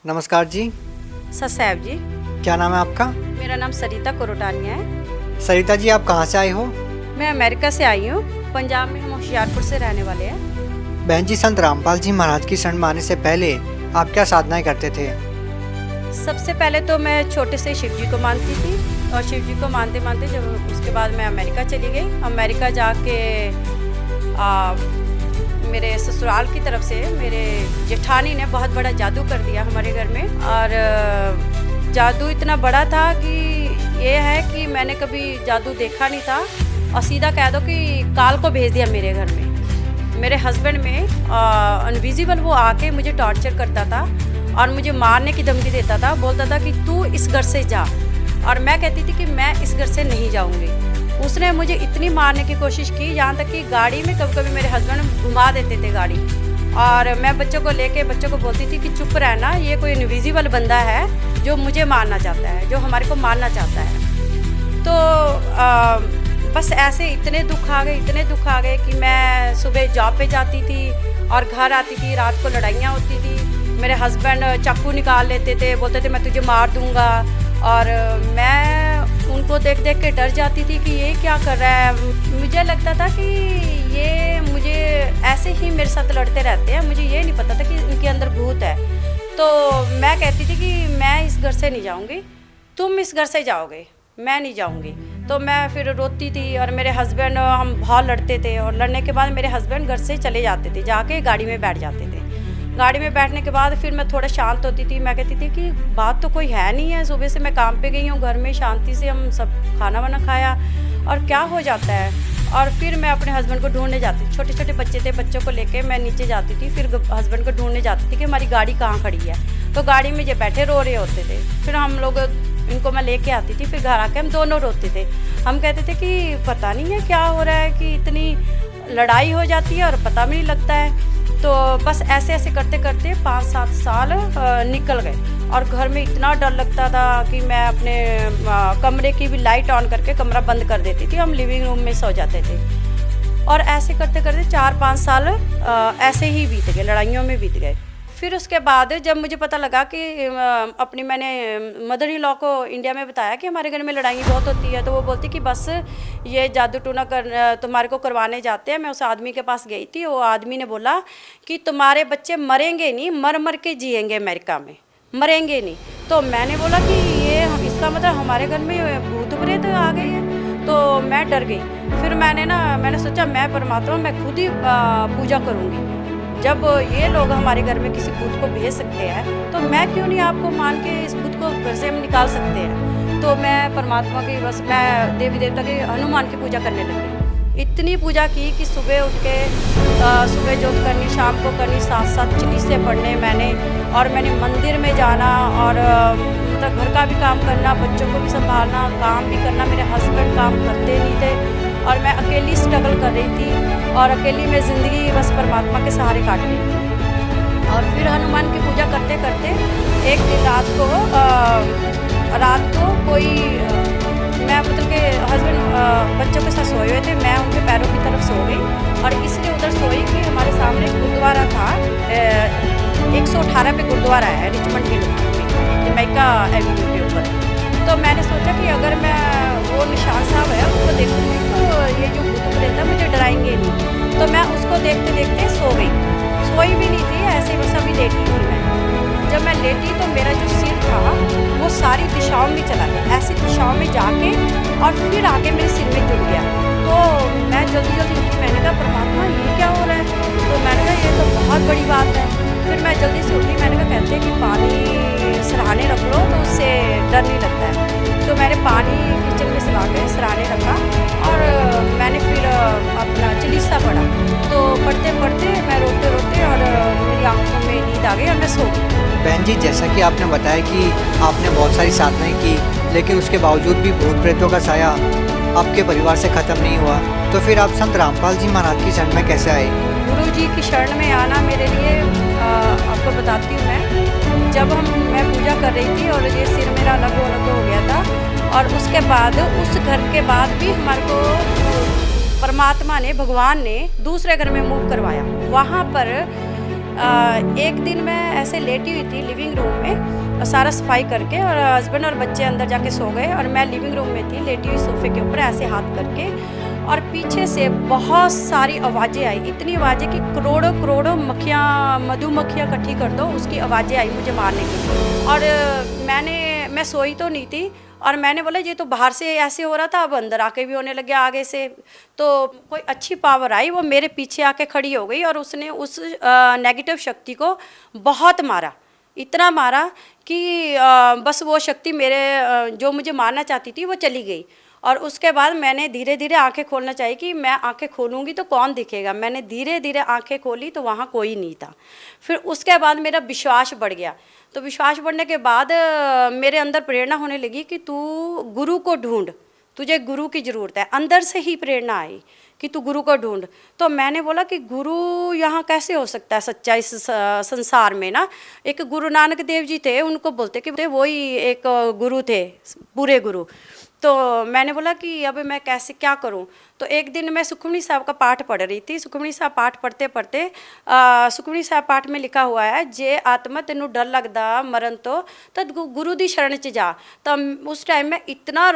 नमस्कार जी। ससैब जी। क्या नाम है आपका? मेरा नाम सरिता कोरोटानिया है। सरिता जी, आप कहाँ से आए हो? मैं अमेरिका से आई हूँ। पंजाब में हम होशियारपुर से रहने वाले हैं। बहन जी, संत रामपाल जी महाराज की शरण में आने से पहले आप क्या साधनाएं करते थे? सबसे पहले तो मैं छोटे से शिव जी को मानती थी और शिव जी को मानते मानते जब उसके बाद मैं अमेरिका चली गई। अमेरिका जाके मेरे ससुराल की तरफ से मेरे जेठानी ने बहुत बड़ा जादू कर दिया हमारे घर में। और जादू इतना बड़ा था कि ये है कि मैंने कभी जादू देखा नहीं था। और सीधा कह दो कि काल को भेज दिया मेरे घर में। मेरे हस्बैंड में इनविजिबल वो आके मुझे टॉर्चर करता था और मुझे मारने की धमकी देता था। बोलता था कि तू इस घर से जा, और मैं कहती थी कि मैं इस घर से नहीं जाऊंगी। उसने मुझे इतनी मारने की कोशिश की, यहाँ तक कि गाड़ी में कभी कभी मेरे हस्बैंड घुमा देते थे गाड़ी, और मैं बच्चों को लेके बच्चों को बोलती थी कि चुप रहना, ये कोई इनविजिबल बंदा है जो मुझे मारना चाहता है, जो हमारे को मारना चाहता है। तो बस ऐसे इतने दुख आ गए कि मैं सुबह जॉब पे जाती थी और घर आती थी, रात को लड़ाइयाँ होती थी। मेरे हस्बैंड चाकू निकाल लेते थे, बोलते थे मैं तुझे मार दूंगा, और मैं उनको देख देख के डर जाती थी कि ये क्या कर रहा है। मुझे लगता था कि ये मुझे ऐसे ही मेरे साथ लड़ते रहते हैं, मुझे ये नहीं पता था कि इनके अंदर भूत है। तो मैं कहती थी कि मैं इस घर से नहीं जाऊंगी, तुम इस घर से जाओगे, मैं नहीं जाऊंगी। तो मैं फिर रोती थी और मेरे हस्बैंड, हम बहुत लड़ते थे, और लड़ने के बाद मेरे हस्बैंड घर से चले जाते थे, जाके गाड़ी में बैठ जाते थे। गाड़ी में बैठने के बाद फिर मैं थोड़ा शांत होती थी। मैं कहती थी कि बात तो कोई है नहीं है, सुबह से मैं काम पे गई हूँ, घर में शांति से हम सब खाना वाना खाया, और क्या हो जाता है। और फिर मैं अपने हस्बैंड को ढूंढने जाती थी। छोटे छोटे बच्चे थे, बच्चों को लेके मैं नीचे जाती थी, फिर हस्बैंड को ढूंढने जाती थी कि हमारी गाड़ी कहाँ खड़ी है। तो गाड़ी में ये बैठे रो रहे होते थे, फिर हम लोग इनको मैं लेके आती थी, फिर घर आके हम दोनों रोते थे। हम कहते थे कि पता नहीं है क्या हो रहा है कि इतनी लड़ाई हो जाती है और पता भी नहीं लगता है। तो बस ऐसे ऐसे करते करते 5-7 साल निकल गए, और घर में इतना डर लगता था कि मैं अपने कमरे की भी लाइट ऑन करके कमरा बंद कर देती थी, हम लिविंग रूम में सो जाते थे। और ऐसे करते करते 4-5 साल ऐसे ही बीत गए, लड़ाइयों में बीत गए। फिर उसके बाद जब मुझे पता लगा कि अपनी मैंने मदर इन लॉ को इंडिया में बताया कि हमारे घर में लड़ाई बहुत होती है, तो वो बोलती कि बस ये जादू टूना कर तुम्हारे को करवाने जाते हैं। मैं उस आदमी के पास गई थी, वो आदमी ने बोला कि तुम्हारे बच्चे मरेंगे नहीं, मर मर के जिएंगे अमेरिका में, मरेंगे नहीं। तो मैंने बोला कि ये इसका मतलब हमारे घर में भूत प्रेत आ गए हैं। तो मैं डर गई। फिर मैंने सोचा मैं परमात्मा, मैं खुद ही पूजा करूँगी। जब ये लोग हमारे घर में किसी भूत को भेज सकते हैं, तो मैं क्यों नहीं आपको मान के इस भूत को घर से हम निकाल सकते हैं। तो मैं परमात्मा की, बस मैं देवी देवता के, हनुमान की पूजा करने लगी। इतनी पूजा की कि सुबह उठ के सुबह जोत करनी, शाम को करनी, 7-7 चालीसे पढ़ने मैंने, और मैंने मंदिर में जाना, और मतलब घर का भी काम करना, बच्चों को भी संभालना, काम भी करना। मेरे हस्बैंड काम करते नहीं थे और मैं अकेली स्ट्रगल कर रही थी, और अकेली मैं ज़िंदगी बस परमात्मा के सहारे काट रही थी। और फिर हनुमान की पूजा करते करते एक दिन रात को कोई मैं मतलब के हस्बैंड बच्चों के साथ सोए हुए थे, मैं उनके पैरों की तरफ सो गई, और इसलिए उधर सोई कि हमारे सामने एक गुरुद्वारा था। 118 पे गुरुद्वारा है रिचमंड हिल में, जमैका एवेन्यू के ऊपर। तो मैंने सोचा कि अगर मैं वो निशान साहब है उसको देखूँगी तो ये जो भूत प्रेत है मुझे डराएंगे नहीं। तो मैं उसको देखते देखते सो गई। सोई भी नहीं थी, ऐसे बस अभी लेटी थी मैं। जब मैं लेटी तो मेरा जो सिर था वो सारी दिशाओं में चला गया, ऐसी दिशाओं में जाके, और फिर आगे मेरे सिर में जुड़ गया। तो मैं जल्दी जल्दी उठी, मैंने कहा परमात्मा ये क्या हो रहा है। तो मैंने कहा ये तो बहुत बड़ी बात है। फिर मैं जल्दी से उठी, मैंने कहा कहते हैं कि पानी सराहने रख लो तो उससे डर नहीं लगता है। तो मैंने पानी किचन में सला के सराहने रखा, और मैंने फिर अपना चालीसा पढ़ा। तो पढ़ते पढ़ते मैं रोते रोते, और मेरी आंखों में नींद आ गई और मैं सो गई। बहन जी, जैसा कि आपने बताया कि आपने बहुत सारी साधनाएं की, लेकिन उसके बावजूद भी भूत प्रेतों का साया आपके परिवार से ख़त्म नहीं हुआ, तो फिर आप संत रामपाल जी महाराज की शरण में कैसे आए? गुरु जी की शरण में आना मेरे लिए, आपको बताती हूँ मैं। जब मैं पूजा कर रही थी और ये सिर मेरा अलग हो गया था, और उसके बाद उस घर के बाद भी हमारे को परमात्मा ने, भगवान ने दूसरे घर में मूव करवाया। वहाँ पर एक दिन मैं ऐसे लेटी हुई थी लिविंग रूम में, सारा सफाई करके और हस्बैंड और बच्चे अंदर जाके सो गए और मैं लिविंग रूम में थी, लेटी हुई सोफे के ऊपर ऐसे हाथ करके, और पीछे से बहुत सारी आवाज़ें आई, इतनी आवाज़ें कि करोड़ों करोड़ों मक्खियाँ, मधुमक्खियाँ इकट्ठी कर दो, उसकी आवाज़ें आई मुझे मारने की। और मैं सोई तो नहीं थी, और मैंने बोला ये तो बाहर से ऐसे हो रहा था, अब अंदर आके भी होने लगे आगे से। तो कोई अच्छी पावर आई, वो मेरे पीछे आके खड़ी हो गई और उसने उस नेगेटिव शक्ति को बहुत मारा, इतना मारा कि बस वो शक्ति मेरे जो मुझे मारना चाहती थी वो चली गई। और उसके बाद मैंने धीरे धीरे आंखें खोलना चाहिए कि मैं आंखें खोलूँगी तो कौन दिखेगा। मैंने धीरे धीरे आंखें खोली तो वहाँ कोई नहीं था। फिर उसके बाद मेरा विश्वास बढ़ गया। तो विश्वास बढ़ने के बाद मेरे अंदर प्रेरणा होने लगी कि तू गुरु को ढूंढ, तुझे गुरु की ज़रूरत है। अंदर से ही प्रेरणा आई कि तू गुरु को ढूंढ। तो मैंने बोला कि गुरु यहाँ कैसे हो सकता है सच्चा इस संसार में ना। एक गुरु नानक देव जी थे, उनको बोलते कि वही एक गुरु थे, पूरे गुरु। तो मैंने बोला कि अब मैं कैसे क्या करूं। तो एक दिन मैं सुखमनी साहब का पाठ पढ़ रही थी। सुखमनी साहब पाठ पढ़ते पढ़ते सुखमनी साहब पाठ में लिखा हुआ है, जे आत्मा तेनू डर लगदा मरण तो तद गुरु दी शरण च जा। तो उस टाइम में इतना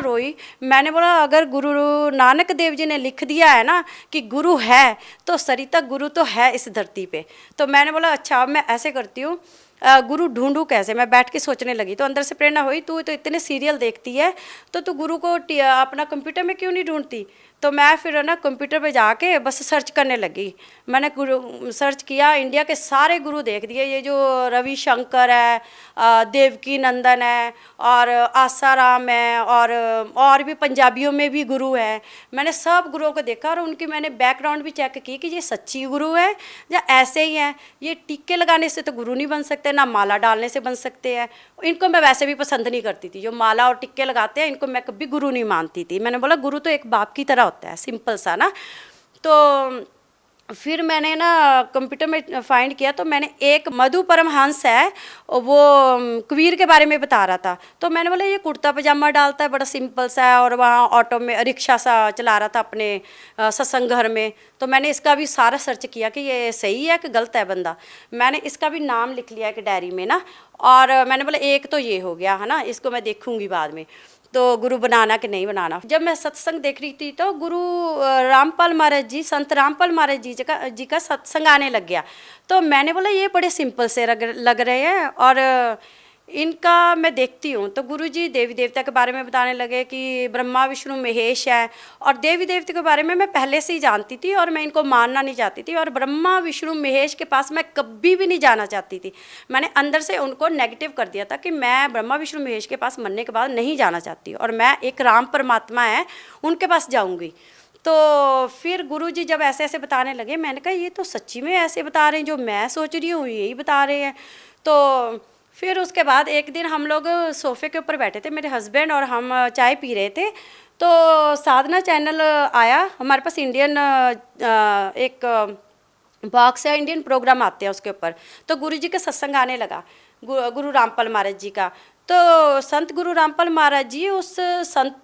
रोई। मैंने बोला अगर गुरु नानक देव जी ने लिख दिया है ना कि गुरु है, तो सरिता गुरु तो है इस धरती पे। तो मैंने बोला अच्छा अब मैं ऐसे करती हूँ, गुरु ढूंढूं कैसे। मैं बैठ के सोचने लगी तो अंदर से प्रेरणा हुई, तू तो इतने सीरियल देखती है तो तू गुरु को अपना कंप्यूटर में क्यों नहीं ढूंढती। तो मैं फिर ना कंप्यूटर पे जाके बस सर्च करने लगी। मैंने गुरु सर्च किया, इंडिया के सारे गुरु देख दिए। ये जो रविशंकर है, देवकी नंदन है, और आसाराम है, और भी पंजाबियों में भी गुरु है। मैंने सब गुरुओं को देखा और उनकी मैंने बैकग्राउंड भी चेक की कि ये सच्ची गुरु है या ऐसे ही हैं। ये टीके लगाने से तो गुरु नहीं बन सकते, ना माला डालने से बन सकते हैं। इनको मैं वैसे भी पसंद नहीं करती थी, जो माला और टिक्के लगाते हैं इनको मैं कभी गुरु नहीं मानती थी। मैंने बोला गुरु तो एक बाप की तरह होता है, सिंपल सा ना। तो फिर मैंने ना कंप्यूटर में फाइंड किया तो मैंने एक मधु परमहंस है, वो कबीर के बारे में बता रहा था। तो मैंने बोला ये कुर्ता पजामा डालता है, बड़ा सिंपल सा है, और वहाँ ऑटो में रिक्शा सा चला रहा था अपने सत्संग घर में। तो मैंने इसका भी सारा सर्च किया कि ये सही है कि गलत है बंदा। मैंने इसका भी नाम लिख लिया एक डायरी में ना, और मैंने बोला एक तो ये हो गया है ना, इसको मैं देखूँगी बाद में तो गुरु बनाना कि नहीं बनाना। जब मैं सत्संग देख रही थी तो गुरु रामपाल महाराज जी, संत रामपाल महाराज जी का सत्संग आने लग गया। तो मैंने बोला ये बड़े सिंपल से लग रहे हैं, और इनका मैं देखती हूँ। तो गुरुजी देवी देवता के बारे में बताने लगे कि ब्रह्मा विष्णु महेश है, और देवी देवता के बारे में मैं पहले से ही जानती थी और मैं इनको मानना नहीं चाहती थी, और ब्रह्मा विष्णु महेश के पास मैं कभी भी नहीं जाना चाहती थी। मैंने अंदर से उनको नेगेटिव कर दिया था कि मैं ब्रह्मा विष्णु महेश के पास मरने के बाद नहीं जाना चाहती, और मैं एक राम परमात्मा है उनके पास जाऊँगी। तो फिर गुरुजी जब ऐसे ऐसे बताने लगे, मैंने कहा ये तो सच्ची में ऐसे बता रहे हैं, जो मैं सोच रही हूँ यही बता रहे हैं। तो फिर उसके बाद एक दिन हम लोग सोफ़े के ऊपर बैठे थे, मेरे हस्बैंड और हम चाय पी रहे थे। तो साधना चैनल आया हमारे पास, इंडियन एक बॉक्स है, इंडियन प्रोग्राम आते हैं उसके ऊपर। तो गुरुजी का सत्संग आने लगा, गुरु रामपाल महाराज जी का। तो संत गुरु रामपाल महाराज जी उस संत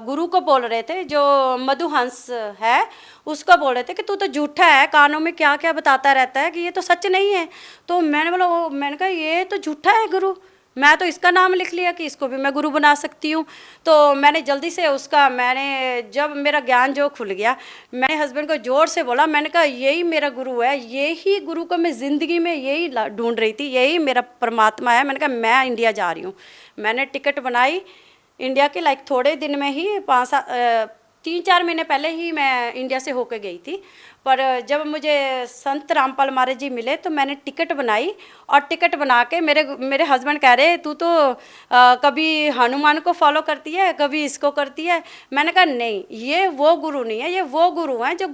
गुरु को बोल रहे थे, जो मधुहंस है उसको बोल रहे थे कि तू तो झूठा है, कानों में क्या क्या बताता रहता है कि ये तो सच नहीं है। तो मैंने बोला मैंने कहा ये तो झूठा है गुरु, मैं तो इसका नाम लिख लिया कि इसको भी मैं गुरु बना सकती हूँ। तो मैंने जल्दी से जब मेरा ज्ञान जो खुल गया, मैंने हस्बैंड को ज़ोर से बोला, मैंने कहा यही मेरा गुरु है, यही गुरु को मैं ज़िंदगी में यही ढूंढ रही थी, यही मेरा परमात्मा है। मैंने कहा मैं इंडिया जा रही हूँ। मैंने टिकट बनाई इंडिया के, लाइक थोड़े दिन में ही 3-4 महीने पहले ही मैं इंडिया से होके गई थी। पर जब मुझे संत रामपाल महाराज जी मिले तो मैंने टिकट बनाई, और टिकट बना के मेरे हस्बैंड कह रहे तू तो कभी हनुमान को फॉलो करती है, कभी इसको करती है। मैंने कहा नहीं, ये वो गुरु नहीं है, ये वो गुरु हैं जो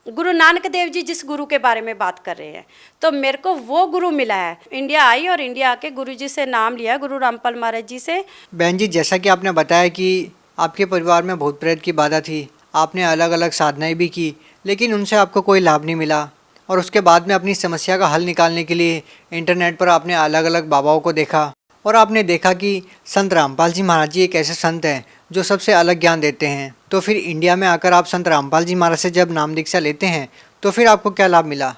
गुरु नानक देव जी जिस गुरु के बारे में बात कर रहे हैं। तो मेरे को वो गुरु मिला है। इंडिया आई और इंडिया आके गुरु जी से नाम लिया, गुरु रामपाल महाराज जी से। बहन जी, जैसा कि आपने बताया कि आपके परिवार में भूत प्रेत की बाधा थी, आपने अलग अलग साधनाएं भी की, लेकिन उनसे आपको कोई लाभ नहीं मिला, और उसके बाद में अपनी समस्या का हल निकालने के लिए इंटरनेट पर आपने अलग अलग बाबाओं को देखा, और आपने देखा कि संत रामपाल जी महाराज जी एक ऐसे संत हैं जो सबसे अलग ज्ञान देते हैं। तो फिर इंडिया में आकर आप संत रामपाल जी महाराज से जब नाम दीक्षा लेते हैं तो फिर आपको क्या लाभ मिला?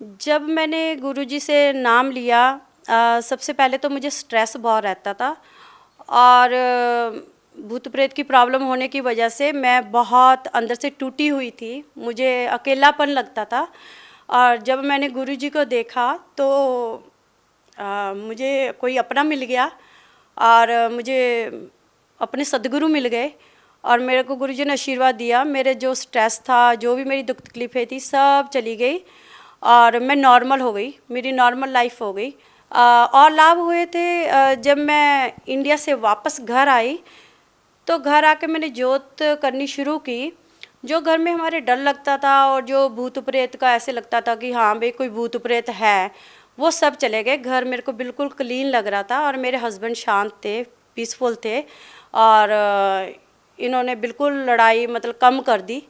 जब मैंने गुरुजी से नाम लिया, सबसे पहले तो मुझे स्ट्रेस बहुत रहता था और भूत प्रेत की प्रॉब्लम होने की वजह से मैं बहुत अंदर से टूटी हुई थी। मुझे अकेलापन लगता था और जब मैंने गुरुजी को देखा तो मुझे कोई अपना मिल गया और मुझे अपने सदगुरु मिल गए और मेरे को गुरुजी ने आशीर्वाद दिया। मेरे जो स्ट्रेस था, जो भी मेरी दुख तकलीफ़ें थी, सब चली गई और मैं नॉर्मल हो गई, मेरी नॉर्मल लाइफ हो गई। और लाभ हुए थे जब मैं इंडिया से वापस घर आई तो घर आके मैंने जोत करनी शुरू की। जो घर में हमारे डर लगता था और जो भूत प्रेत का ऐसे लगता था कि हाँ भाई कोई भूत प्रेत है, वो सब चले गए। घर मेरे को बिल्कुल क्लीन लग रहा था और मेरे हस्बैंड शांत थे, पीसफुल थे और इन्होंने बिल्कुल लड़ाई मतलब कम कर दी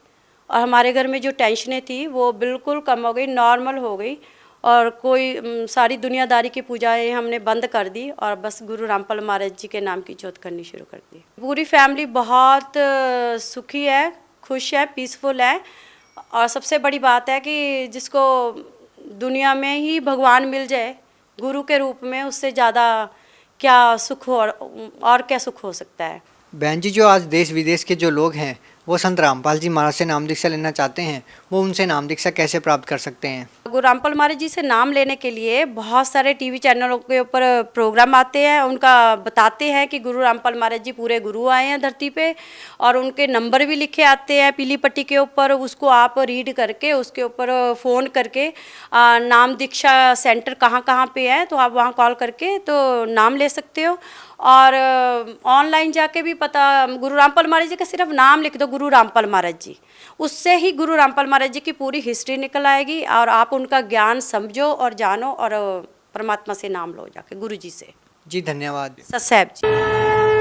और हमारे घर में जो टेंशनें थी वो बिल्कुल कम हो गई, नॉर्मल हो गई और कोई सारी दुनियादारी की पूजाएं हमने बंद कर दी और बस गुरु रामपाल महाराज जी के नाम की जोत करनी शुरू कर दी। पूरी फैमिली बहुत सुखी है, खुश है, पीसफुल है और सबसे बड़ी बात है कि जिसको दुनिया में ही भगवान मिल जाए गुरु के रूप में, उससे ज़्यादा क्या सुख हो और क्या सुख हो सकता है। बहन जी, जो आज देश विदेश के जो लोग हैं वो संत रामपाल जी महाराज से नाम दीक्षा लेना चाहते हैं, वो उनसे नाम दीक्षा कैसे प्राप्त कर सकते हैं? गुरु रामपाल महाराज जी से नाम लेने के लिए बहुत सारे टीवी चैनलों के ऊपर प्रोग्राम आते हैं, उनका बताते हैं कि गुरु रामपाल महाराज जी पूरे गुरु आए हैं धरती पे और उनके नंबर भी लिखे आते हैं पीली पट्टी के ऊपर। उसको आप रीड करके उसके ऊपर फ़ोन करके नाम दीक्षा सेंटर कहाँ कहाँ पे है तो आप वहाँ कॉल करके तो नाम ले सकते हो। और ऑनलाइन जाके भी पता, गुरु रामपाल महाराज जी का सिर्फ नाम लिख दो गुरु रामपाल महाराज जी, उससे ही गुरु रामपाल महाराज जी की पूरी हिस्ट्री निकल आएगी और आप उनका ज्ञान समझो और जानो और परमात्मा से नाम लो जाके गुरु जी से। जी धन्यवाद। ससैब जी।